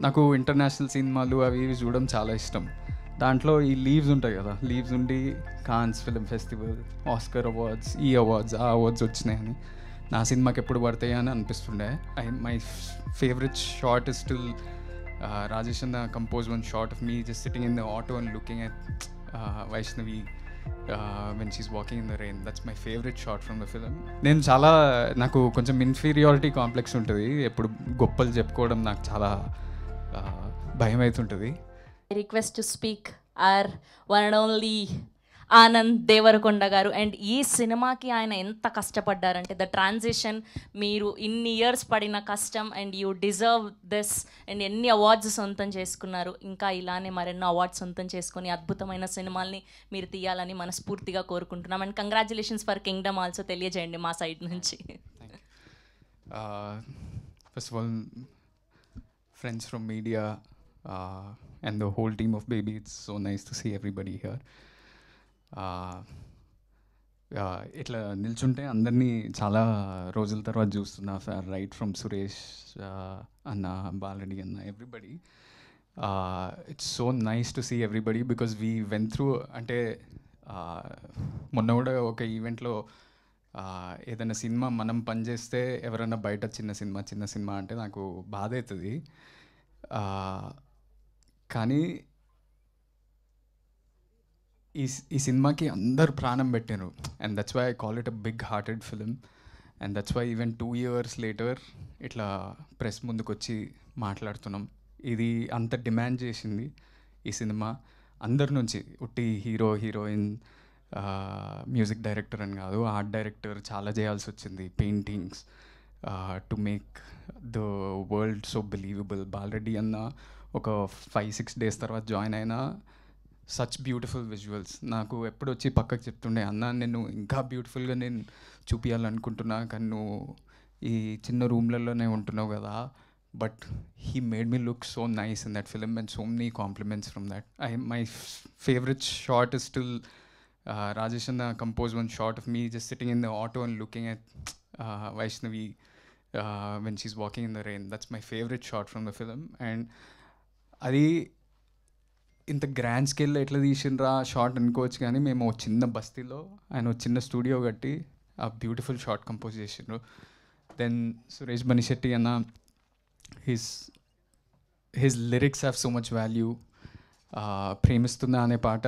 నాకు ఇంటర్నేషనల్ సినిమాలు అవి ఇవి చూడడం చాలా ఇష్టం. దాంట్లో ఈ లీవ్స్ ఉంటాయి కదా, లీవ్స్ ఉండి Cannes film festival, Oscar awards, ఈ అవార్డ్స్ ఆ అవార్డ్స్ వచ్చినాయని నా సినిమాకి ఎప్పుడు పడతాయి అని అనిపిస్తుండే. My favourite shot is still Rajesh అన్న compose one shot of me just sitting in the auto and looking at Vaishnavi when she's walking in the rain. That's my favourite shot from the film. నేను చాలా, నాకు కొంచెం inferiority complex ఉంటుంది, ఎప్పుడు గొప్పలు చెప్పుకోవడం నాకు చాలా భయం అవుతుంటుంది. Request to speak our one and only Anand Deverakonda garu. And ఈ సినిమాకి ఆయన ఎంత కష్టపడ్డారంటే ద ట్రాన్సిషన్, మీరు ఇన్ని ఇయర్స్ పడిన కష్టం and you deserve this. And ఎన్ని అవార్డ్స్ సొంతం చేసుకున్నారు, ఇంకా ఇలానే మరెన్నో అవార్డ్స్ సొంతం చేసుకొని అద్భుతమైన సినిమాల్ని మీరు తీయాలని మనస్ఫూర్తిగా కోరుకుంటున్నాం. And congratulations for Kingdom also తెలియజేయండి మా సైడ్ నుంచి. First of all friends from media and the whole team of Baby, it's so nice to see everybody here. ఇట్లా నిల్చుంటే అందరినీ చాలా రోజుల తర్వాత చూస్తున్నా, రైట్ ఫ్రమ్ సురేష్ అన్న, బాలరెడ్డి అన్న, everybody. It's so nice to see everybody because we went through. అంటే మొన్న కూడా ఒక ఈవెంట్లో ఏదైనా సినిమా మనం పనిచేస్తే ఎవరైనా బయట చిన్న సినిమా అంటే నాకు బాధ అవుతుంది. కానీ ఈ సినిమాకి అందరు ప్రాణం పెట్టారు. And that's why I call it a big hearted film. And that's why even 2 years later ఇట్లా ప్రెస్ ముందుకు వచ్చి మాట్లాడుతున్నాం. ఇది అంత డిమాండ్ చేసింది ఈ సినిమా అందరి నుంచి. ఉట్టి హీరో, హీరోయిన్, మ్యూజిక్ డైరెక్టర్ అని కాదు, ఆర్ట్ డైరెక్టర్ చాలా చేయాల్సి వచ్చింది. Paintings to make the world so believable. Bala Reddy అన్న ఒక 5-6 days తర్వాత జాయిన్ అయినా సచ్ బ్యూటిఫుల్ విజువల్స్. నాకు ఎప్పుడు వచ్చి పక్కకు చెప్తుండే, అన్న నేను ఇంకా బ్యూటిఫుల్గా నేను చూపించాలనుకుంటున్నా, కానీ నువ్వు ఈ చిన్న రూమ్లలోనే ఉంటున్నావు కదా. But he made me look so nice in that film and so many compliments from that. My favorite shot is still Rajesh Anna composed one shot of me just sitting in the auto and looking at Vaishnavi when she's walking in the rain. That's my favorite shot from the film. And అది ఇంత grand స్కేల్లో ఎట్లా తీసిండ్రా short అనుకోవచ్చు, కానీ మేము చిన్న బస్తీలో ఆయన చిన్న స్టూడియో కట్టి ఆ బ్యూటిఫుల్ షార్ట్ కంపోజ్ చేసిండ్రు. దెన్ సురేష్ బనిశెట్టి అన్న, his lyrics have so much value. ప్రేమిస్తున్నా అనే పాట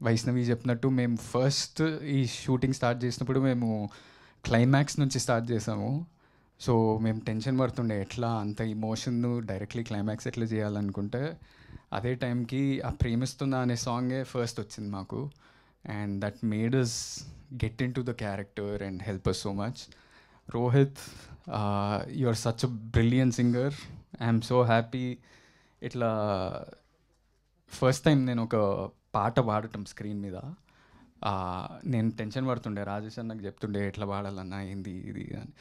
వైష్ణవి చెప్పినట్టు మేము ఫస్ట్ ఈ షూటింగ్ స్టార్ట్ చేసినప్పుడు మేము క్లైమాక్స్ నుంచి స్టార్ట్ చేసాము. సో మేము టెన్షన్ పడుతుండే ఎట్లా అంత ఇమోషన్ను డైరెక్ట్లీ క్లైమాక్స్ ఎట్లా చేయాలనుకుంటే, అదే టైంకి ఆ ప్రేమిస్తున్నా అనే సాంగే ఫస్ట్ వచ్చింది మాకు. And that made us get into the character and help us so much. Rohit, you are such a brilliant singer. I'm so happy. ఇట్లా ఫస్ట్ టైం నేను ఒక పాట పాడటం స్క్రీన్ మీద, నేను టెన్షన్ పడుతుండే, రాజేష్ అన్నకు చెప్తుండే ఎట్లా పాడాలన్నా ఏంది ఇది అని.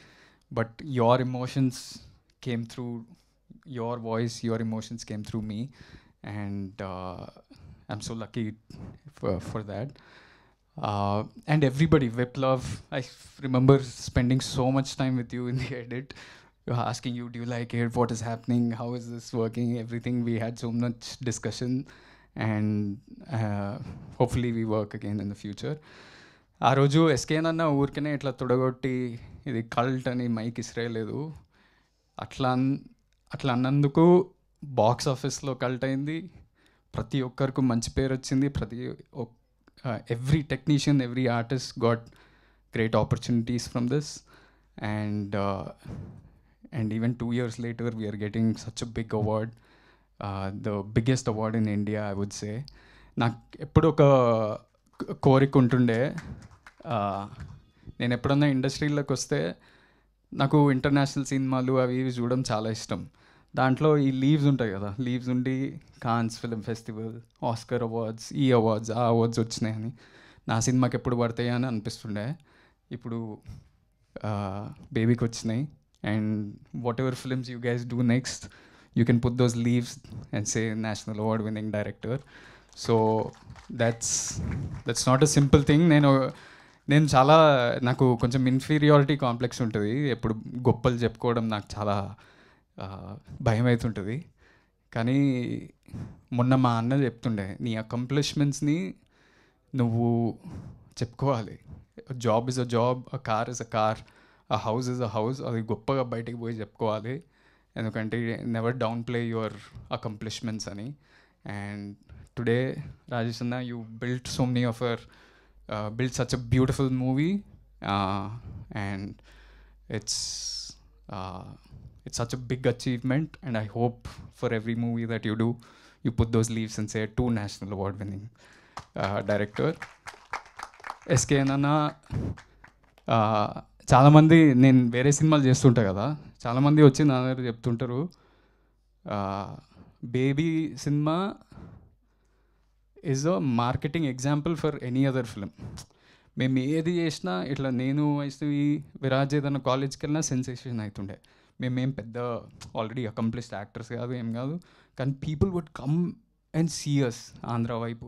But your emotions came through, your voice, your emotions came through me. And I'm so lucky for that. And everybody, Viplav, I remember spending so much time with you in the edit. You're asking you, do you like it? What is happening? How is this working? Everything. We had so much discussion, and hopefully we work again in the future. ఆ రోజు ఎస్కేన్ అన్న ఊరికనే ఇట్లా తొడగొట్టి ఇది cult అని mic ఇస్రేయలేదు. అట్లా అన్నందుకు box ఆఫీస్లో కల్ట్ అయింది. ప్రతి ఒక్కరికి మంచి పేరు వచ్చింది. Every technician, every artist got great opportunities from this. And even 2 years later we are getting such a big award, the biggest award in India, I would say. నాకు ఎప్పుడు ఒక కోరిక ఉంటుండే, నేను ఎప్పుడన్నా ఇండస్ట్రీలోకి వస్తే నాకు ఇంటర్నేషనల్ సినిమాలు అవి ఇవి చూడడం చాలా ఇష్టం. దాంట్లో ఈ లీవ్స్ ఉంటాయి కదా, లీవ్స్ ఉండి Cannes film festival, Oscar awards, ఈ అవార్డ్స్ ఆ అవార్డ్స్ వచ్చినాయని నా సినిమాకి ఎప్పుడు పడతాయి అని అనిపిస్తుండే. ఇప్పుడు బేబీకి వచ్చినాయి. And what ever films you guys do next, you can put those leaves and say national award winning director. So that's not a simple thing. నేను చాలా, నాకు కొంచెం ఇన్ఫీరియారిటీ కాంప్లెక్స్ ఉంటుంది, ఎప్పుడు గొప్పలు చెప్పుకోవడం నాకు చాలా భయం అవుతుంటుంది. కానీ మొన్న మా అన్న చెప్తుండే నీ అకంప్లిష్మెంట్స్ని నువ్వు చెప్పుకోవాలి. Job is a job, a car is a car, a house is a house. అది గొప్పగా బయటికి పోయి చెప్పుకోవాలి, ఎందుకంటే never down play your accomplishments అని. అండ్ టుడే రాజేష్ అన్న, you built so many of our built such a beautiful movie, and it's such a big achievement, and I hope for every movie that you do, you put those leaves and say 2 national award winning director. SK అన్న, చాలామంది నేను వేరే సినిమాలు చేస్తుంటా కదా, చాలామంది వచ్చి నా దగ్గర చెప్తుంటారు baby cinema is a marketing example for any other film. మేము ఏది చేసినా ఇట్లా, నేను వైష్ణవి విరాజ్ ఏదైనా కాలేజ్కి వెళ్ళినా సెన్సేషన్ అవుతుండే. మేమేం పెద్ద ఆల్రెడీ అకంప్లిష్డ్ యాక్టర్స్ కాదు, ఏం కాదు, కానీ people would come and see us. Andhra వైపు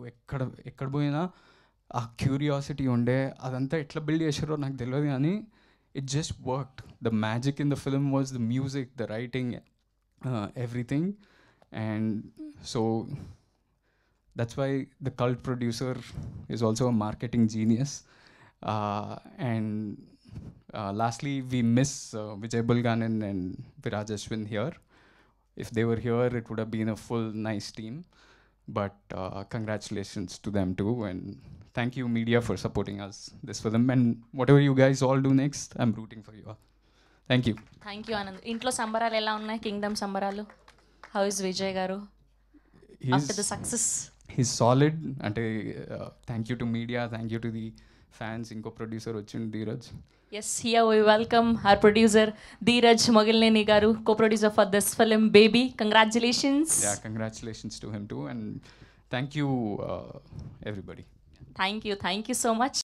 ఎక్కడ పోయినా ఆ క్యూరియాసిటీ ఉండే. అదంతా ఎట్లా బిల్డ్ చేసారో నాకు తెలియదు, కానీ it just worked. The magic in the film was the music, the writing, everything. And so that's why the cult producer is also a marketing genius. And lastly, we miss Vijay Bulganan and Viraj Ashwin here. If they were here, it would have been a full nice team. But congratulations to them too, and thank you media for supporting us this film. And whatever you guys all do next, I'm rooting for you all. Thank you. Thank you Anand. ఇంట్లో సంబరాలు ఎలా ఉన్నాయి? Kingdom సంబరాలు. How is Vijay గారు after the success? He's solid. అంటే thank you to media, thank you to the fans. ఇంకో producer వచ్చింది, Dheeraj. Yes, here we welcome our producer Dheeraj Mogilineni గారు, co producer for this film Baby. Congratulations. Yeah, congratulations to him too, and thank you everybody. Thank you so much.